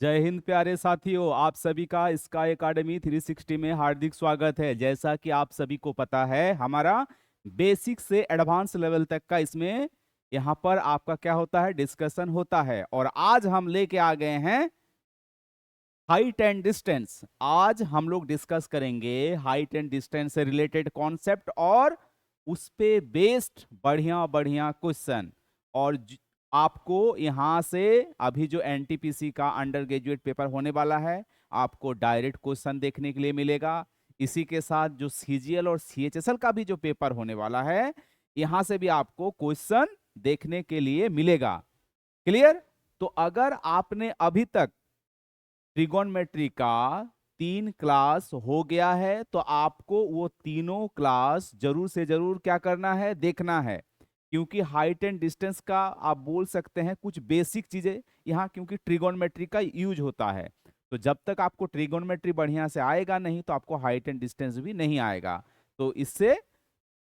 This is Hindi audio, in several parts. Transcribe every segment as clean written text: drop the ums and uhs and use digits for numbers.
जय हिंद प्यारे साथियों, आप सभी का स्काई एकेडमी 360 में हार्दिक स्वागत है। जैसा कि आप सभी को पता है, हमारा बेसिक से एडवांस लेवल तक का इसमें यहाँ पर आपका क्या होता है, डिस्कशन होता है। और आज हम लेके आ गए हैं हाइट एंड डिस्टेंस। आज हम लोग डिस्कस करेंगे हाइट एंड डिस्टेंस से रिलेटेड कॉन्सेप्ट और उस पे बेस्ड बढ़िया बढ़िया क्वेश्चन। और आपको यहां से अभी जो एनटीपीसी का अंडर ग्रेजुएट पेपर होने वाला है, आपको डायरेक्ट क्वेश्चन देखने के लिए मिलेगा। इसी के साथ जो सीजीएल और सीएचएसएल का भी जो पेपर होने वाला है, यहां से भी आपको क्वेश्चन देखने के लिए मिलेगा। क्लियर? तो अगर आपने अभी तक ट्रिगोनमेट्री का 3 क्लास हो गया है, तो आपको वो तीनों क्लास जरूर से जरूर क्या करना है, देखना है। क्योंकि हाइट एंड डिस्टेंस का आप बोल सकते हैं कुछ बेसिक चीजें यहाँ, क्योंकि ट्रिगोनमेट्री का यूज होता है। तो जब तक आपको ट्रिगोनमेट्री बढ़िया से आएगा नहीं, तो आपको हाइट एंड डिस्टेंस भी नहीं आएगा। तो इससे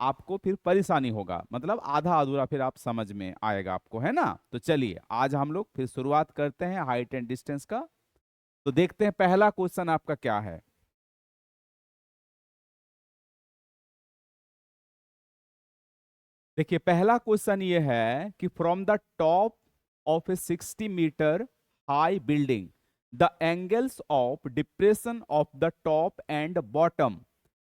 आपको फिर परेशानी होगा, मतलब आधा अधूरा फिर आप समझ में आएगा आपको, है ना। तो चलिए आज हम लोग फिर शुरुआत करते हैं हाइट एंड डिस्टेंस का। तो देखते हैं पहला क्वेश्चन आपका क्या है। देखिए पहला क्वेश्चन ये है कि from the top of a 60 metre high building, the angles of depression of the top and bottom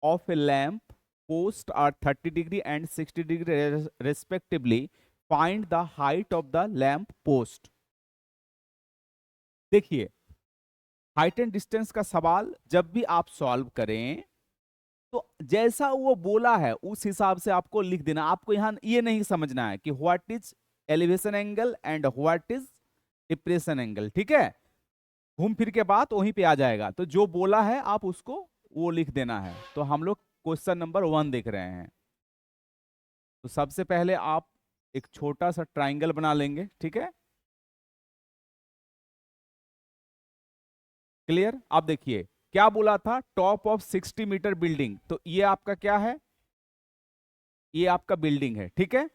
of a lamp post are 30 degree and 60 degree respectively. Find the height of the lamp post. देखिए, हाइट एंड डिस्टेंस का सवाल जब भी आप सॉल्व करें, तो जैसा वो बोला है उस हिसाब से आपको लिख देना। आपको यहां ये नहीं समझना है कि what is elevation angle and what is depression angle, ठीक है। घूम फिर के बात वहीं पे आ जाएगा, तो जो बोला है आप उसको वो लिख देना है। तो हम लोग क्वेश्चन नंबर 1 देख रहे हैं। तो सबसे पहले आप एक छोटा सा ट्राइंगल बना लेंगे, ठीक है। क्लियर? आप देखिए क्या बोला था, टॉप ऑफ 60 मीटर बिल्डिंग, तो ये आपका क्या है, ये आपका बिल्डिंग है, ठीक है।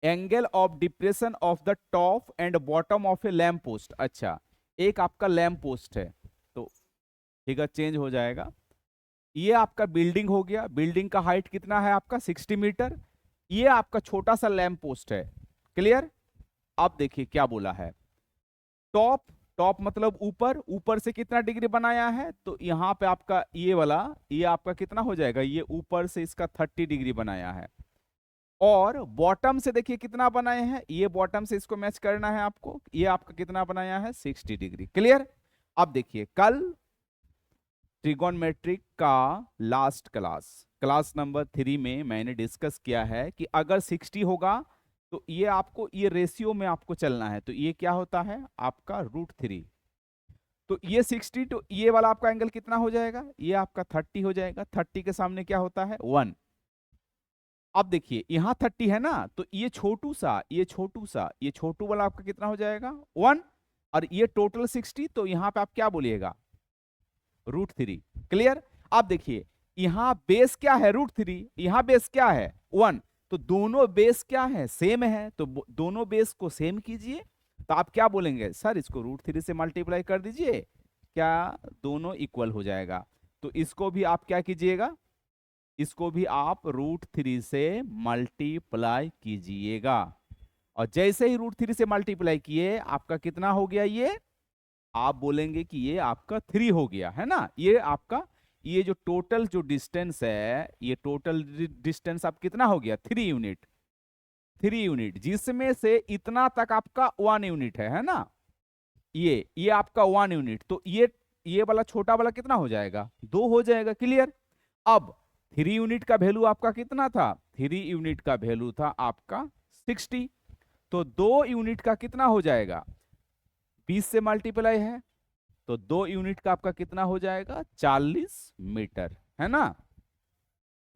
Angle of depression of the top and bottom of a lamp post. अच्छा, एक आपका लैम्प पोस्ट है, तो ठीक है, चेंज हो जाएगा। ये आपका बिल्डिंग हो गया, बिल्डिंग का हाइट कितना है आपका 60 मीटर। ये आपका छोटा सा लैम्प पोस्ट है। क्लियर? अब देखिए क्या बोला है, टॉप, टॉप मतलब ऊपर, ऊपर से कितना डिग्री बनाया है, तो यहाँ पे आपका ये वाला, ये आपका कितना हो जाएगा, ये ऊपर से इसका 30 डिग्री बनाया है। और बॉटम से देखिए कितना बनाए हैं, ये बॉटम से इसको मैच करना है आपको, ये आपका कितना बनाया है 60 डिग्री। क्लियर? अब देखिए कल ट्रिगोनमेट्रिक का लास्ट क्लास, क्लास नंबर 3 में मैंने डिस्कस किया है कि अगर 60 होगा तो ये आपको ये रेशियो में आपको चलना है, तो ये क्या होता है आपका √3। तो ये 60, तो ये वाला आपका एंगल कितना हो जाएगा, ये आपका 30 हो जाएगा। 30 के सामने क्या होता है 1। अब देखिए यहां 30 है ना, तो ये छोटू सा, ये छोटू सा, ये छोटू वाला आपका कितना हो जाएगा 1। और ये टोटल 60, तो यहां पे आप क्या बोलिएगा √3। क्लियर? अब देखिए यहां बेस क्या है √3, यहां बेस क्या है 1। तो दोनों बेस क्या है, सेम है, तो दोनों बेस को सेम कीजिए। तो आप क्या बोलेंगे, सर इसको √3 से मल्टीप्लाई कर दीजिए, क्या दोनों इक्वल हो जाएगा। तो इसको भी आप क्या कीजिएगा, इसको भी आप √3 से मल्टीप्लाई कीजिएगा। और जैसे ही √3 से मल्टीप्लाई किए, आपका कितना हो गया, ये आप बोलेंगे कि ये आपका 3 हो गया, है ना। ये आपका, ये जो टोटल जो डिस्टेंस है, ये टोटल डिस्टेंस आप कितना हो गया 3 यूनिट। 3 यूनिट, जिसमें से इतना तक आपका 1 यूनिट है ना। ये आपका 1 यूनिट, तो ये वाला छोटा वाला कितना हो जाएगा 2 हो जाएगा। क्लियर? अब 3 यूनिट का वैल्यू आपका कितना था, 3 यूनिट का वैल्यू था आपका 60। तो 2 यूनिट का कितना हो जाएगा, 20 से मल्टीप्लाई है, तो 2 यूनिट का आपका कितना हो जाएगा 40 मीटर, है ना।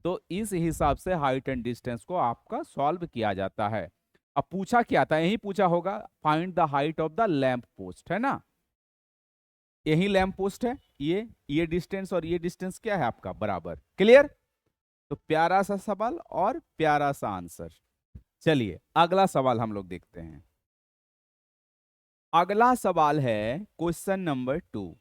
तो इस हिसाब से हाइट एंड डिस्टेंस को आपका सॉल्व किया जाता है। अब पूछा क्या था, यही पूछा होगा, find the height of the lamp post, है ना। यही लैंप पोस्ट है, ये डिस्टेंस और ये डिस्टेंस क्या है आपका बराबर। क्लियर? तो प्यारा सा सवाल और प्यारा सा आंसर। चलिए अगला सवाल हम लोग देखते हैं। अगला सवाल है क्वेश्चन नंबर 2।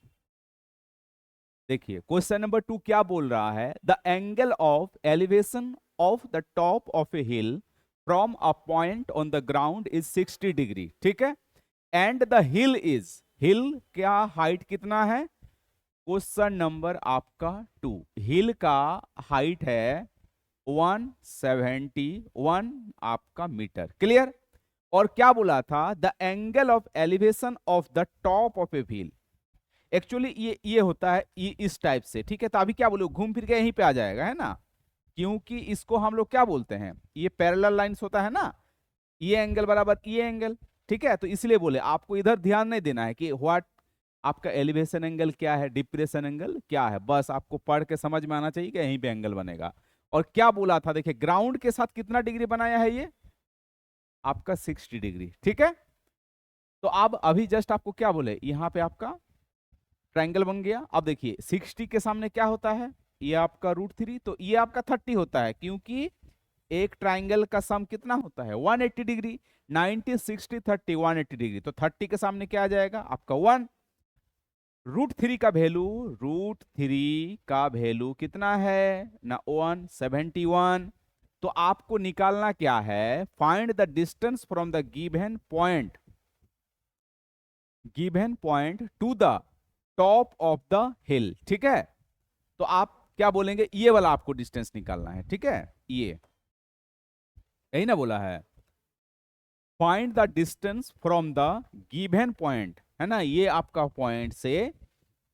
देखिए क्वेश्चन नंबर 2 क्या बोल रहा है, the angle of elevation of the top of A hill from a point on the ground is 60 degree, ठीक है, एंड द हिल इज, हिल क्या हाइट कितना है, क्वेश्चन नंबर आपका 2, हिल का हाइट है 171 आपका मीटर, क्लियर। और क्या बोला था, the angle of elevation of the top of A hill, actually ये होता है ये इस टाइप से, ठीक है। तो अभी क्या बोलो, घूम फिर के यहीं पे आ जाएगा, है ना, क्योंकि इसको हम लोग क्या बोलते हैं, ये पैरेलल लाइंस होता है ना, ये एंगल बराबर ये एंगल, ठीक है। तो इसलिए बोले आपको इधर ध्यान नहीं देना है कि व्हाट आपका एलिवेशन एंगल क्या है, डिप्रेशन एंगल क्या है, बस आपको पढ़ के समझ में आना चाहिए कि यहीं पे एंगल बनेगा। और क्या बोला था, देखिए ग्राउंड के साथ कितना डिग्री बनाया है ये आपका 60 डिग्री, ठीक है। तो अब अभी जस्ट आपको क्या बोले, यहां पे आपका ट्रायंगल बन गया। अब देखिए 60 के सामने क्या होता है, ये आपका √3, तो ये आपका 30 होता है, क्योंकि एक ट्रायंगल का सम कितना होता है 180 डिग्री, 90 60 30 180 डिग्री, तो 30 के सामने क्या आ जाएगा आपका 1। √3 का वैल्यू, √3 का वैल्यू कितना है ना 171। तो आपको निकालना क्या है, find the distance from the given point two the top of the हिल, ठीक है। तो आप क्या बोलेंगे, ये वाला आपको डिस्टेंस निकालना है, ठीक है, ये यही ना बोला है, find the distance from the given point, है ना, ये आपका पॉइंट से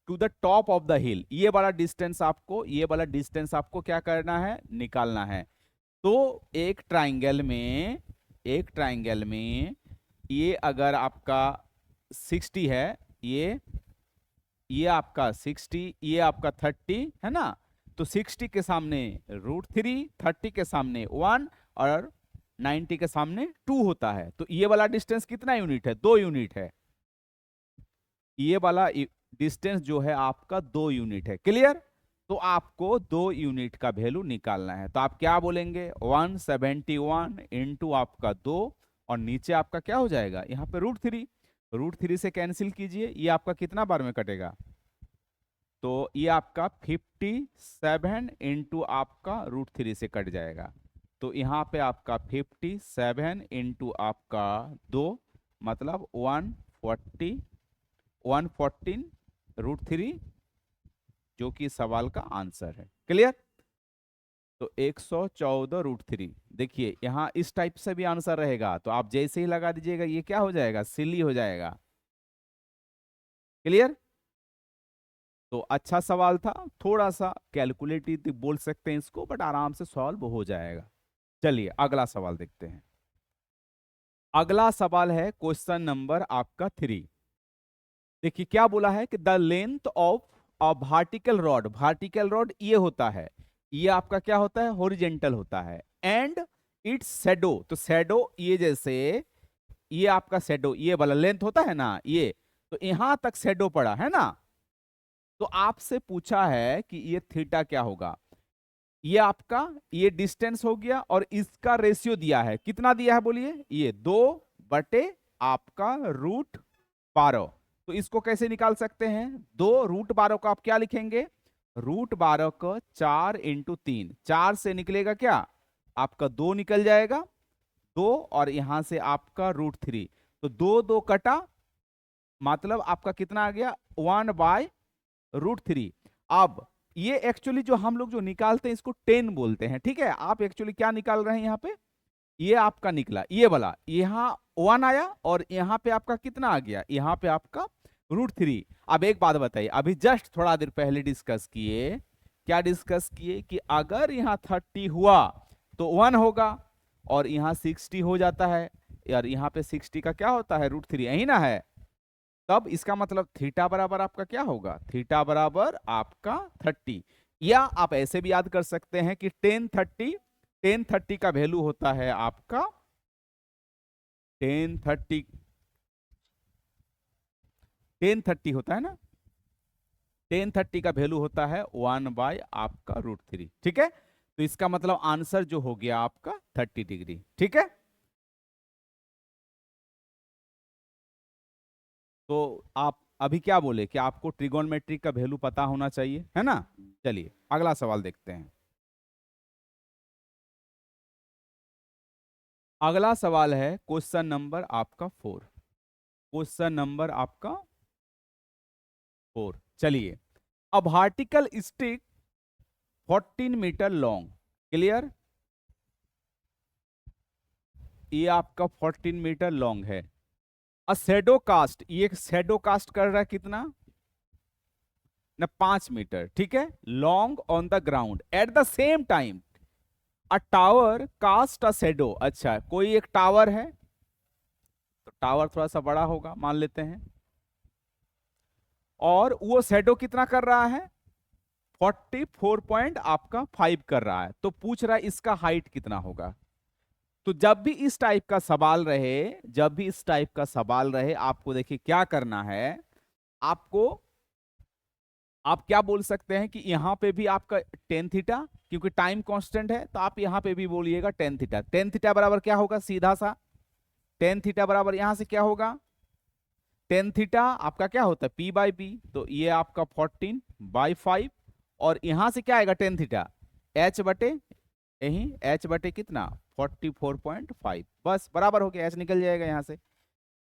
to the top of the hill, ये वाला डिस्टेंस आपको, ये वाला डिस्टेंस आपको क्या करना है, निकालना है। तो एक ट्राइंगल में, एक ट्राइंगल में ये अगर आपका 60 है, ये आपका 60, ये आपका 30 है ना, तो 60 के सामने √3, 30 के सामने 1 और 90 के सामने 2 होता है। तो ये वाला डिस्टेंस कितना यूनिट है, 2 यूनिट है, ये वाला डिस्टेंस जो है आपका 2 यूनिट है, क्लियर। तो आपको 2 यूनिट का वैल्यू निकालना है, तो आप क्या बोलेंगे 171 इंटू आपका 2, और नीचे आपका क्या हो जाएगा यहाँ पे √3, √3 से कैंसिल कीजिए, ये आपका कितना बार में कटेगा, तो ये आपका 57 इंटू आपका √3 से कट जाएगा। तो यहाँ पे आपका 57 इंटू आपका 2 मतलब 114 √3, जो कि सवाल का आंसर है, क्लियर। तो 114 √3, देखिए यहां इस टाइप से भी आंसर रहेगा, तो आप जैसे ही लगा दीजिएगा ये क्या हो जाएगा, सिली हो जाएगा, क्लियर। तो अच्छा सवाल था, थोड़ा सा कैलकुलेटिव बोल सकते हैं इसको, बट आराम से सॉल्व हो जाएगा। चलिए अगला सवाल देखते हैं। अगला सवाल है क्वेश्चन नंबर आपका 3। देखिए क्या बोला है कि the length of a vertical rod ये होता है, ये आपका क्या होता है, हॉरिजेंटल होता है, एंड इट्स शैडो, तो शैडो ये जैसे, ये आपका शैडो ये वाला लेंथ होता है ना, ये तो यहां तक शैडो पड़ा है ना, तो आपसे पूछा है कि ये थीटा क्या होगा, ये आपका ये डिस्टेंस हो गया, और इसका रेशियो दिया है, कितना दिया है बोलिए, ये 2 बटे आपका √12। तो इसको कैसे निकाल सकते हैं, 2 √12 को आप क्या लिखेंगे, √12 को 4 इंटू 3, 4 से निकलेगा क्या आपका 2 निकल जाएगा, 2 और यहां से आपका √3, तो 2 2 कटा, मतलब आपका कितना आ गया 1/√3। अब ये एक्चुअली जो हम लोग जो निकालते हैं इसको 10 बोलते हैं, ठीक है। आप एक्चुअली क्या निकाल रहे हैं यहाँ पे, ये आपका निकला ये वाला, यहाँ 1 आया, और यहाँ पे आपका कितना आ गया, यहाँ पे आपका √3। अब एक बात बताइए, अभी जस्ट थोड़ा देर पहले डिस्कस किए, क्या डिस्कस किए कि अगर यहाँ 30 हुआ तो 1 होगा, और यहाँ 60 हो जाता है यार, यहाँ पे 60 का क्या होता है √3, यही ना है, तब इसका मतलब थीटा बराबर आपका क्या होगा, थीटा बराबर आपका 30। या आप ऐसे भी याद कर सकते हैं कि 10 30 का वैल्यू होता है आपका 10 30 10 30 होता है ना, 10 30 का वैल्यू होता है 1 बाय आपका √3, ठीक है। तो इसका मतलब आंसर जो हो गया आपका 30 डिग्री, ठीक है। तो आप अभी क्या बोले कि आपको ट्रिगोनोमेट्री का वैल्यू पता होना चाहिए, है ना। चलिए अगला सवाल देखते हैं। अगला सवाल है क्वेश्चन नंबर आपका 4। क्वेश्चन नंबर आपका 4। चलिए, a vertical stick 14 metre long, clear. ये आपका 14 मीटर लॉन्ग है। अ शैडो कास्ट, ये शैडो कास्ट कर रहा है कितना ना, 5 मीटर, ठीक है, long on the ground at the same time a tower cast a shadow. अच्छा, कोई एक टावर है, तो टावर थोड़ा सा बड़ा होगा मान लेते हैं, और वो शैडो कितना कर रहा है, 44 पॉइंट आपका 5 कर रहा है। तो पूछ रहा है इसका हाइट कितना होगा। तो जब भी इस टाइप का सवाल रहे, जब भी इस टाइप का सवाल रहे, आपको देखिए क्या करना है। आपको, आप क्या बोल सकते हैं कि यहां पे भी आपका टेन थीटा, क्योंकि टाइम कांस्टेंट है, तो आप यहां पे भी बोलिएगा टेन थीटा। टेन थीटा बराबर क्या होगा, सीधा सा टेन थीटा बराबर यहां से क्या होगा, टेन थीटा आपका क्या होता है पी बाई बी, तो ये आपका 14/5, और यहां से क्या आएगा टेन थीटा, एच बटे, यही एच बटे कितना 44.5, बस बराबर हो गया, एच निकल जाएगा यहां से।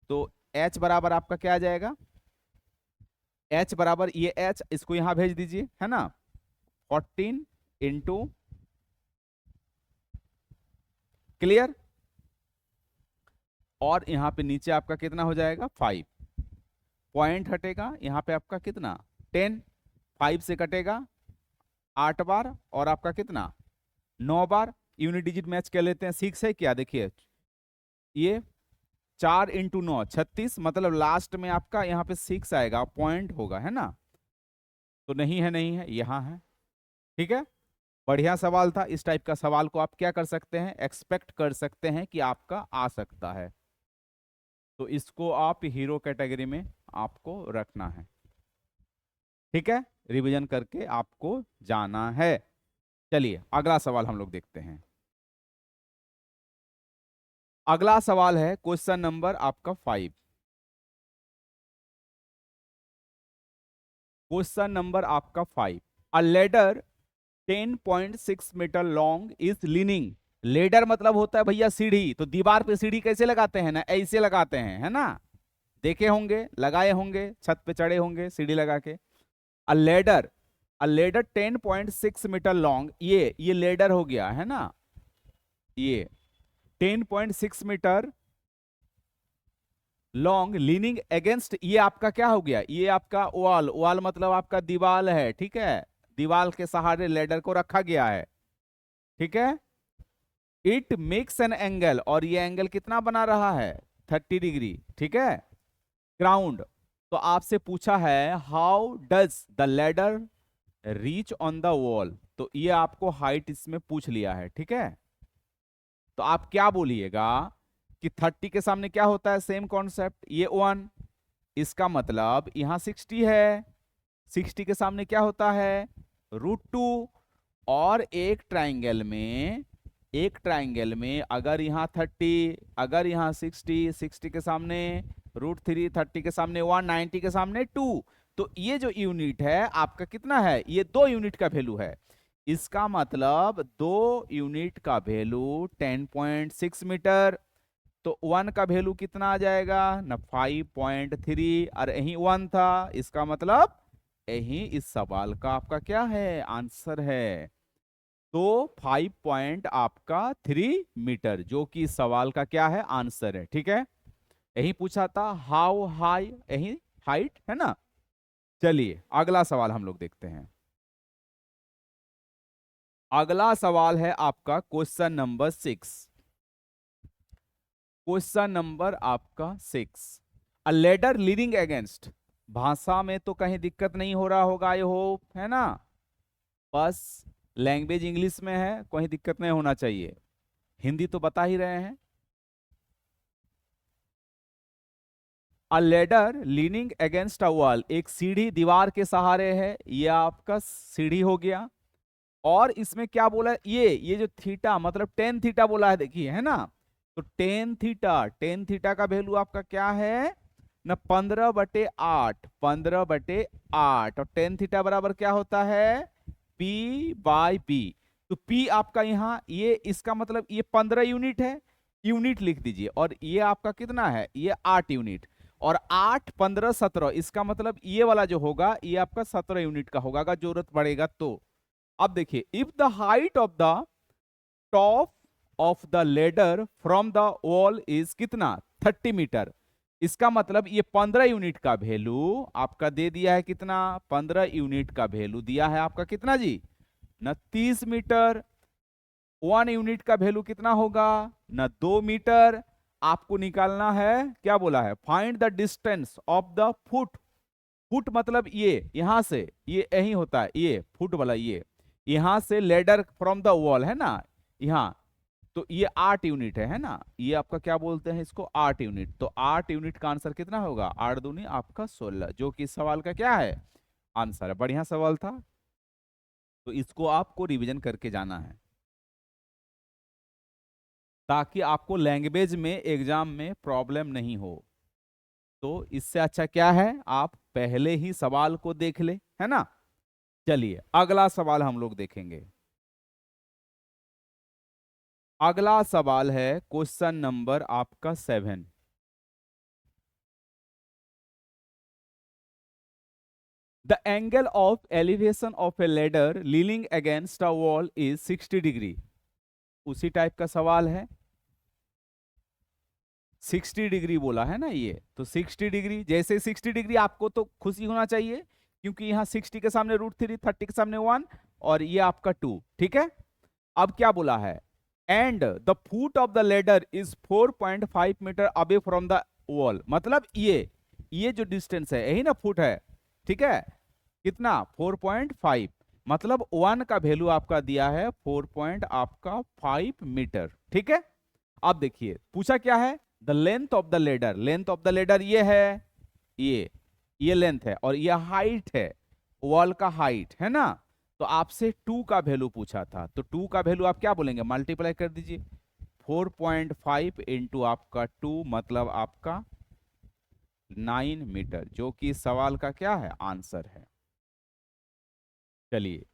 तो एच बराबर आपका क्या आ जाएगा, एच बराबर ये एच इसको यहां भेज दीजिए, है ना, 14 इंटू, क्लियर, और यहां पे नीचे आपका कितना हो जाएगा 5, पॉइंट हटेगा यहां पे आपका कितना 10, 5 से कटेगा 8 बार, और आपका कितना 9 बार, यूनिट डिजिट मैच कर लेते हैं, 6 है क्या, देखिए ये 4 इंटू 9 36, मतलब लास्ट में आपका यहाँ पे 6 आएगा, पॉइंट होगा, है ना। तो नहीं है, नहीं है, यहाँ है, ठीक है। बढ़िया सवाल था। इस टाइप का सवाल को आप क्या कर सकते हैं, एक्सपेक्ट कर सकते हैं कि आपका आ सकता है, तो इसको आप हीरो कैटेगरी में आपको रखना है, ठीक है, रिवीजन करके आपको जाना है। चलिए अगला सवाल हम लोग देखते हैं। अगला सवाल है क्वेश्चन नंबर आपका 5। क्वेश्चन नंबर आपका 5। A ladder 10.6 metre long is leaning. Ladder मतलब होता है भैया सीढ़ी, तो दीवार पे सीढ़ी कैसे लगाते हैं ना, ऐसे लगाते हैं, है ना, देखे होंगे, लगाए होंगे, छत पे चढ़े होंगे सीढ़ी लगा के। A ladder, a ladder 10.6 metre long, ये लेडर हो गया, है ना, ये 10.6 मीटर लॉन्ग लीनिंग अगेंस्ट, ये आपका क्या हो गया, ये आपका वॉल, वॉल मतलब आपका दीवाल है, ठीक है, दीवाल के सहारे लेडर को रखा गया है, ठीक है। इट मेक्स एन एंगल, और ये एंगल कितना बना रहा है 30 डिग्री, ठीक है, ग्राउंड। तो आपसे पूछा है how does the ladder reach on the wall, तो ये आपको हाइट इसमें पूछ लिया है, ठीक है। तो आप क्या बोलिएगा कि 30 के सामने क्या होता है, सेम कॉन्सेप्ट, ये 1, इसका मतलब यहां 60 है, 60 के सामने क्या होता है √2, और एक ट्राइंगल में, एक ट्राइंगल में अगर यहाँ 30, अगर यहाँ 60, 60 के सामने √3, 30 के सामने 1, 90 के सामने 2, तो ये जो यूनिट है आपका कितना है, ये 2 यूनिट का वैल्यू है। इसका मतलब 2 यूनिट का वैल्यू 10.6 मीटर, तो 1 का वैल्यू कितना आ जाएगा ना 5.3, और यही 1 था, इसका मतलब यही इस सवाल का आपका क्या है आंसर है। तो 5 पॉइंट आपका 3 मीटर, जो कि इस सवाल का क्या है आंसर है, ठीक है। यही पूछा था हाउ हाई, यही हाइट, है ना। चलिए अगला सवाल हम लोग देखते हैं। अगला सवाल है आपका क्वेश्चन नंबर 6। क्वेश्चन नंबर आपका 6। अ लेडर लीडिंग अगेंस्ट, भाषा में तो कहीं दिक्कत नहीं हो रहा होगा, आई होप, है ना, बस लैंग्वेज इंग्लिश में है, कोई दिक्कत नहीं होना चाहिए, हिंदी तो बता ही रहे हैं। अ ladder leaning against a wall, एक सीढ़ी दीवार के सहारे है, ये आपका सीढ़ी हो गया, और इसमें क्या बोला है, ये जो थीटा मतलब टेन थीटा बोला है, देखिए, है ना, तो टेन थीटा, टेन थीटा का वैल्यू आपका क्या है ना 15/8, 15/8, और टेन थीटा बराबर क्या होता है, P/B। तो P आपका यहाँ ये, इसका मतलब ये 15 यूनिट है, यूनिट लिख दीजिए, और ये आपका कितना है, ये 8 यूनिट, और 8, 15, 17, इसका मतलब ये वाला जो होगा ये आपका 17 यूनिट का होगा अगर जरूरत पड़ेगा तो। अब देखिए, if the height of the top of the ladder from the wall is कितना, 30 मीटर, इसका मतलब ये 15 यूनिट का वैल्यू आपका दे दिया है कितना, 15 यूनिट का वैल्यू दिया है आपका कितना जी, 29 मीटर। 1 यूनिट का वैल्यू कितना होगा, 2 मीटर। आपको निकालना है, क्या बोला है, find the distance of the foot. Foot मतलब ये यहां से, ये यही होता है, ये फुट वाला, ये यहां से लेडर फ्रॉम द वॉल है ना, यहाँ, तो ये 8 यूनिट है ना, ये आपका क्या बोलते हैं इसको, 8 यूनिट। तो 8 यूनिट का आंसर कितना होगा, 8 दूनी आपका 16, जो कि इस सवाल का क्या है, आंसर है। बढ़िया सवाल था, तो इसको आपको रिवीजन करके जाना है ताकि आपको लैंग्वेज में एग्जाम में प्रॉब्लम नहीं हो। तो इससे अच्छा क्या है, आप पहले ही सवाल को देख ले, है ना। चलिए अगला सवाल हम लोग देखेंगे। अगला सवाल है क्वेश्चन नंबर आपका 7। The angle of elevation of A ladder leaning against a wall is 60 degree. उसी टाइप का सवाल है, 60 डिग्री बोला है ना ये, तो 60 डिग्री, जैसे 60 डिग्री आपको तो खुशी होना चाहिए क्योंकि यहाँ 60 के सामने √3, 30 के सामने 1, और ये आपका 2, ठीक है। अब क्या बोला है, and the foot of the ladder is 4.5 metre away from the wall, मतलब ये जो डिस्टेंस है यही ना फुट है, ठीक है, कितना 4.5, मतलब 1 का वैल्यू आपका दिया है 4.5 मीटर, ठीक है। अब देखिए पूछा क्या है, the length of the ladder, length of the ladder ये है, ये लेंथ है, और ये हाइट है, वॉल का हाइट है ना। तो आपसे 2 का वैल्यू पूछा था, तो 2 का वैल्यू आप क्या बोलेंगे, मल्टीप्लाई कर दीजिए, 4.5 इंटू आपका 2, मतलब आपका 9 मीटर, जो कि सवाल का क्या है, आंसर है। चलिए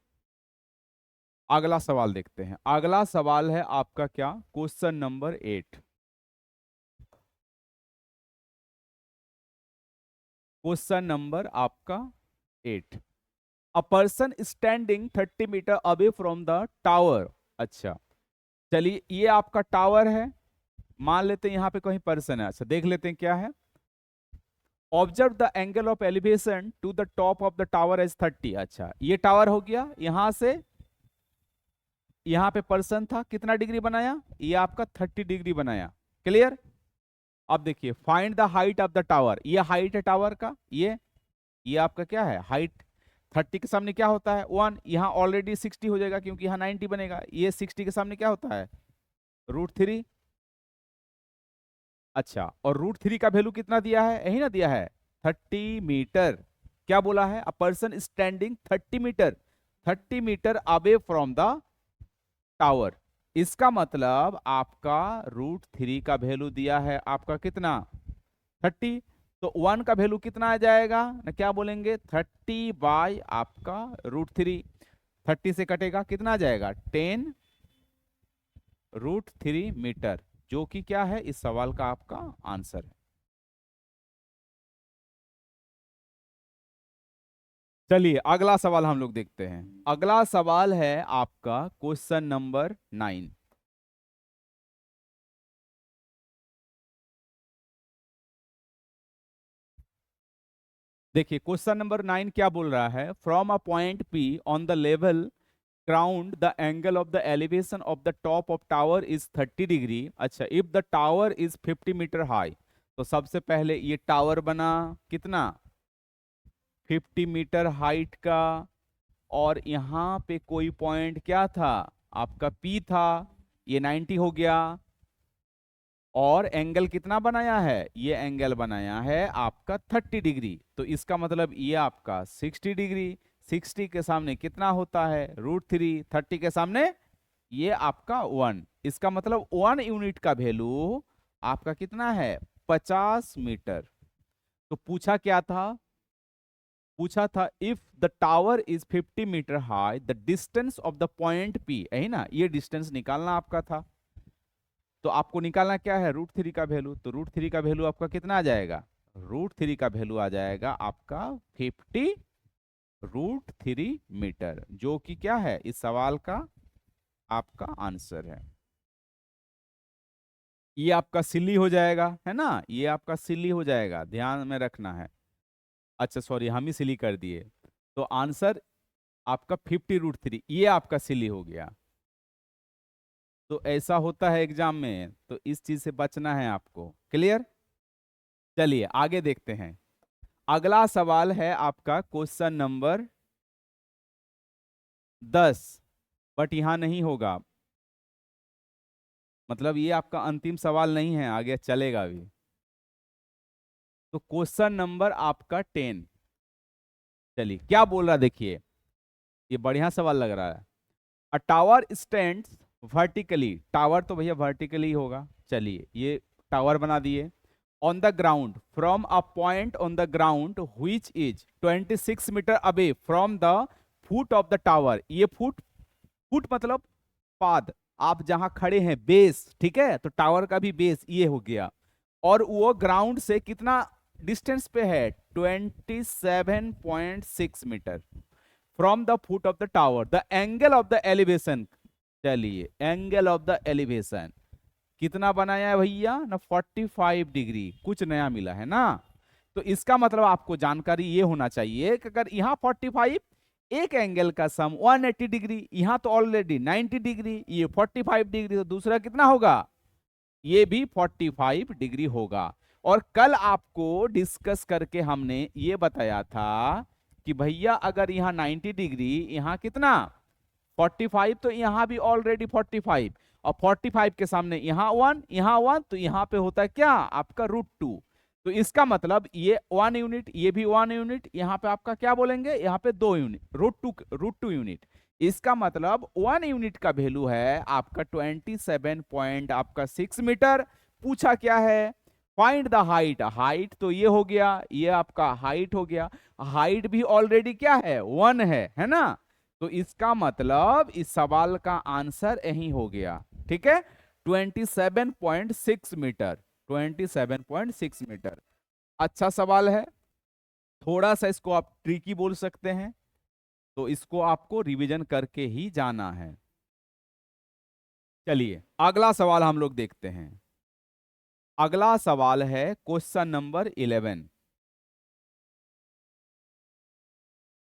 अगला सवाल देखते हैं। अगला सवाल है आपका क्या, क्वेश्चन नंबर 8। क्वेश्चन नंबर आपका 8, a person standing 30 metre away from the tower. अच्छा चलिए, ये आपका टावर है, मान लेते हैं यहाँ पे कहीं पर्सन है। अच्छा देख लेते हैं क्या है, observe the angle of elevation to the top of the tower as 30। अच्छा ये टावर हो गया, यहां से यहां पे पर्सन था, कितना डिग्री बनाया, ये आपका 30 डिग्री बनाया, क्लियर। अब देखिए find the height of the tower, ये हाइट है टावर का, ये आपका क्या है हाइट, 30 के सामने क्या होता है 1, यहाँ ऑलरेडी 60 हो जाएगा क्योंकि यहाँ 90 बनेगा, ये 60 के सामने क्या होता है √3। अच्छा और √3 का वैल्यू कितना दिया है, यही ना दिया है 30 मीटर। क्या बोला है, a person standing 30 metre, 30 metre away from the tower, इसका मतलब आपका √3 का वैल्यू दिया है आपका कितना 30, तो 1 का वैल्यू कितना आ जाएगा ना, क्या बोलेंगे 30 बाय आपका √3, 30 से कटेगा कितना आ जाएगा 10 √3 मीटर, जो कि क्या है इस सवाल का आपका आंसर है। चलिए अगला सवाल हम लोग देखते हैं। अगला सवाल है आपका क्वेश्चन नंबर 9। देखिए क्वेश्चन नंबर 9 क्या बोल रहा है, from a point P on the level ground the angle of the elevation of the top of tower is 30 degree. अच्छा if the tower is 50 metre high, तो सबसे पहले ये टावर बना कितना 50 मीटर हाइट का, और यहाँ पे कोई पॉइंट क्या था आपका P था, ये 90 हो गया, और एंगल कितना बनाया है, ये एंगल बनाया है आपका 30 डिग्री, तो इसका मतलब ये आपका 60 डिग्री, 60 के सामने कितना होता है √3, 30 के सामने ये आपका 1, इसका मतलब 1 यूनिट का वैल्यू आपका कितना है 50 मीटर। तो पूछा क्या था, पूछा था if the tower is 50 metre high the distance of the point P, है ना, ये डिस्टेंस निकालना आपका था। तो आपको निकालना क्या है, √3 का वैल्यू। तो √3 का वैल्यू आपका कितना आ जाएगा, √3 का वैल्यू आ जाएगा आपका 50 √3 मीटर, जो कि क्या है इस सवाल का आपका आंसर है। ये आपका सिली हो जाएगा, है ना, ये आपका सिली हो जाएगा, ध्यान में रखना है। अच्छा सॉरी, हम ही सिली कर दिए। तो आंसर आपका 50 √3, ये आपका सिली हो गया। तो ऐसा होता है एग्जाम में, तो इस चीज से बचना है आपको। क्लियर? चलिए आगे देखते हैं। अगला सवाल है आपका क्वेश्चन नंबर 10, बट यहां नहीं होगा, मतलब ये आपका अंतिम सवाल नहीं है, आगे चलेगा भी। तो क्वेश्चन नंबर आपका 10, चलिए क्या बोल रहा है देखिए, ये बढ़िया सवाल लग रहा है। A tower stands vertically, tower तो भैया वर्टिकली होगा, चलिए ये टावर बना दिए। On the ground, from a point on the ground which is 26 metre away from the foot of the tower. ये फुट, फुट मतलब पाद, आप जहां खड़े हैं बेस, ठीक है, तो टावर का भी बेस ये हो गया। और वो ग्राउंड से कितना डिस्टेंस पे है, 27.6 metre from the foot of the tower. The angle of the elevation, चलिए एंगल ऑफ द एलिवेशन कितना बनाया है भैया ना, 45 डिग्री, कुछ नया मिला है ना। तो इसका मतलब आपको जानकारी ये होना चाहिए कि अगर यहाँ 45, एक एंगल का सम 180 डिग्री, यहाँ तो ऑलरेडी 90 डिग्री, ये 45 डिग्री, तो दूसरा कितना होगा, ये भी 45 डिग्री होगा। और कल आपको डिस्कस करके हमने ये बताया था कि भैया अगर यहाँ 90 डिग्री, यहाँ कितना 45, तो यहाँ भी ऑलरेडी 45, और 45 के सामने यहाँ 1, यहाँ 1, तो यहाँ पे होता है क्या आपका √2। तो इसका मतलब ये 1 यूनिट, ये भी 1 यूनिट, यहाँ पे आपका क्या बोलेंगे, यहाँ पे 2 यूनिट, √2 यूनिट। इसका मतलब 1 यूनिट का वैल्यू है आपका 27.6 मीटर। पूछा क्या है, फाइंड द हाइट। हाइट तो ये हो गया, ये आपका हाइट हो गया, हाइट भी ऑलरेडी क्या है 1 है ना। तो इसका मतलब इस सवाल का आंसर यही हो गया, ठीक है, 27.6 मीटर, 27.6 मीटर। अच्छा सवाल है, थोड़ा सा इसको आप ट्रिकी बोल सकते हैं, तो इसको आपको रिवीजन करके ही जाना है। चलिए अगला सवाल हम लोग देखते हैं। अगला सवाल है क्वेश्चन नंबर 11।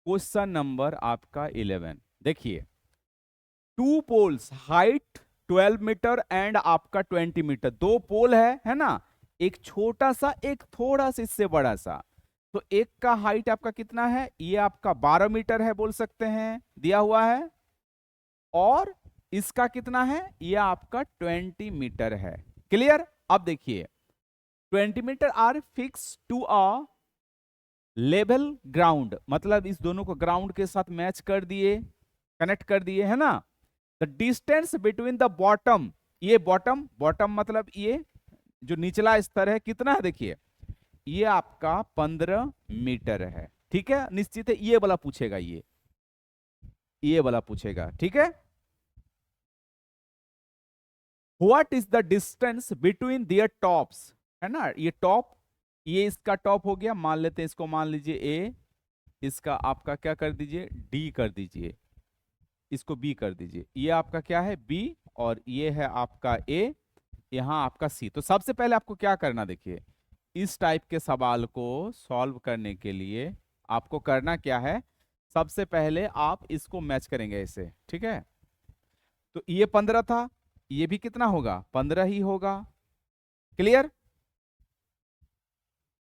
क्वेश्चन नंबर आपका 11 देखिए, two poles height 12 metre and आपका 20 मीटर, दो पोल है ना, एक छोटा सा एक थोड़ा सा इससे बड़ा सा। तो एक का हाइट आपका कितना है, ये आपका 12 मीटर है बोल सकते हैं, दिया हुआ है। और इसका कितना है, ये आपका 20 मीटर है। क्लियर? अब देखिए 20 metre are fix to a level ground, मतलब इस दोनों को ग्राउंड के साथ मैच कर दिए, कनेक्ट कर दिए, है ना। The distance between the bottom, ये बॉटम, बॉटम मतलब ये जो निचला स्तर है कितना है, देखिए ये आपका 15 मीटर है, ठीक है, निश्चित है ये वाला पूछेगा, ये वाला पूछेगा, ठीक है। What is the distance between their tops, है ना, ये टॉप, ये इसका टॉप हो गया, मान लेते हैं इसको, मान लीजिए ए, इसका आपका क्या कर दीजिए डी कर दीजिए, इसको बी कर दीजिए, ये आपका क्या है बी, और ये है आपका ए, यहाँ आपका सी। तो सबसे पहले आपको क्या करना, देखिए इस टाइप के सवाल को सॉल्व करने के लिए आपको करना क्या है, सबसे पहले आप इसको मैच करेंगे ऐसे, ठीक है। तो ये 15 था, ये भी कितना होगा 15 ही होगा। क्लियर?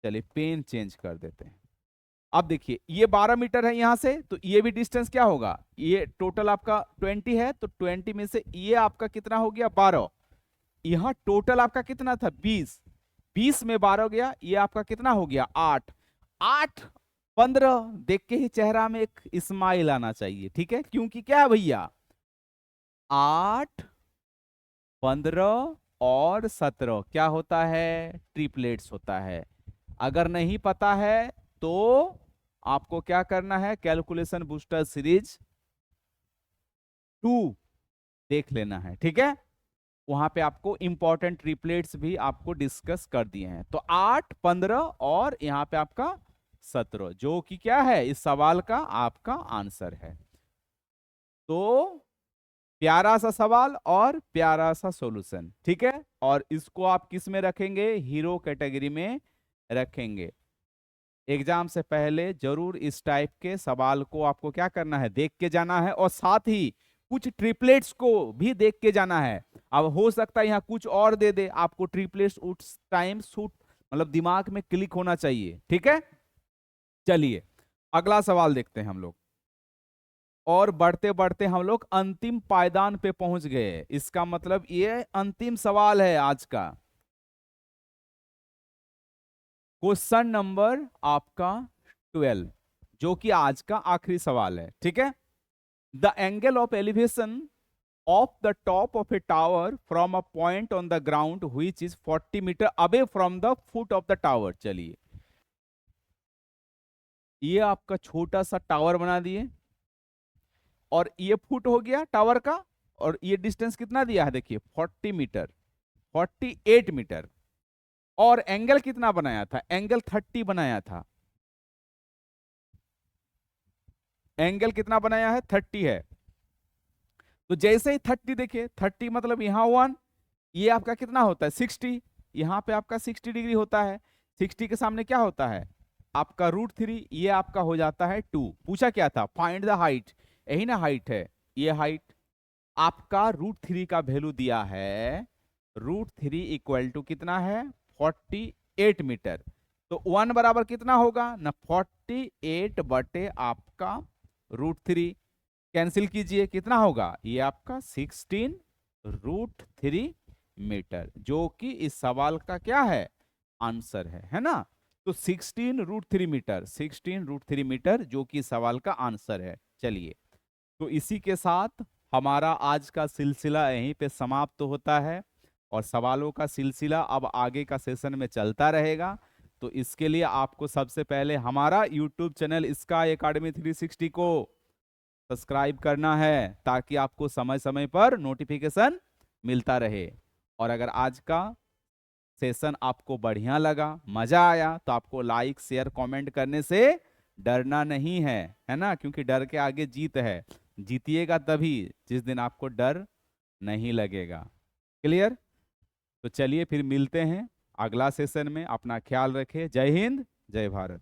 चलिए पेन चेंज कर देते हैं। अब देखिए ये 12 मीटर है यहां से, तो ये भी डिस्टेंस क्या होगा, ये टोटल आपका 20 है, तो 20 में से ये आपका कितना हो गया 12, यहां टोटल आपका कितना था 20, 20 में 12 गया, ये आपका कितना हो गया 8, 8 15, देख के ही चेहरा में एक स्माइल आना चाहिए, ठीक है, क्योंकि क्या है भैया 8 15 और 17 क्या होता है, ट्रिपलेट्स होता है। अगर नहीं पता है तो आपको क्या करना है, कैलकुलेशन बूस्टर सीरीज 2 देख लेना है, ठीक है। वहां पे आपको इंपॉर्टेंट ट्रिपलेट्स भी आपको डिस्कस कर दिए हैं। तो 8, 15 और यहाँ पे आपका 17, जो कि क्या है इस सवाल का आपका आंसर है। तो प्यारा सा सवाल और प्यारा सा सॉल्यूशन, ठीक है। और इसको आप किस में रखेंगे, हीरो कैटेगरी में रखेंगे। एग्जाम से पहले जरूर इस टाइप के सवाल को आपको क्या करना है, देख के जाना है, और साथ ही कुछ ट्रिपलेट्स को भी देख के जाना है। अब हो सकता है यहाँ कुछ और दे दे, आपको ट्रिपलेट्स उस टाइम सूट मतलब दिमाग में क्लिक होना चाहिए, ठीक है। चलिए अगला सवाल देखते हैं हम लोग, और बढ़ते बढ़ते हम लोग अंतिम पायदान पे पहुंच गए। इसका मतलब ये अंतिम सवाल है आज का। क्वेश्चन नंबर आपका 12, जो कि आज का आखिरी सवाल है, ठीक है। The angle of elevation of the top of a tower from a point on the ground which is 40 metre away from the foot of the tower. चलिए ये आपका छोटा सा टावर बना दिए, और ये फुट हो गया टावर का, और ये डिस्टेंस कितना दिया है देखिए 40 मीटर, 48 मीटर। और एंगल कितना बनाया था, एंगल 30 बनाया था। एंगल कितना बनाया है, 30 है। तो जैसे ही 30 देखिए, 30 मतलब यहां 1, ये आपका कितना होता है 60, यहां पे आपका 60 डिग्री होता है। 60 के सामने क्या होता है आपका √3, ये आपका हो जाता है 2। पूछा क्या था, फाइंड द हाइट, यही ना हाइट है, ये हाइट आपका √3 का वैल्यू दिया है। √3 इक्वल टू कितना है 48 मीटर। तो 1 बराबर कितना होगा ना 48 बटे आपका √3, कैंसिल कीजिए कितना होगा, ये आपका 16 √3 मीटर, जो कि इस सवाल का क्या है आंसर है ना। तो 16 √3 मीटर, 16 √3 मीटर जो कि सवाल का आंसर है। चलिए तो इसी के साथ हमारा आज का सिलसिला यहीं पे समाप्त होता है, और सवालों का सिलसिला अब आगे का सेशन में चलता रहेगा। तो इसके लिए आपको सबसे पहले हमारा YouTube चैनल स्काई एकेडमी 360 को सब्सक्राइब करना है, ताकि आपको समय समय पर नोटिफिकेशन मिलता रहे। और अगर आज का सेशन आपको बढ़िया लगा, मजा आया, तो आपको लाइक शेयर कमेंट करने से डरना नहीं है ना, क्योंकि डर के आगे जीत है। जीतिएगा तभी जिस दिन आपको डर नहीं लगेगा। क्लियर। तो चलिए फिर मिलते हैं अगला सेशन में, अपना ख्याल रखें। जय हिंद, जय भारत।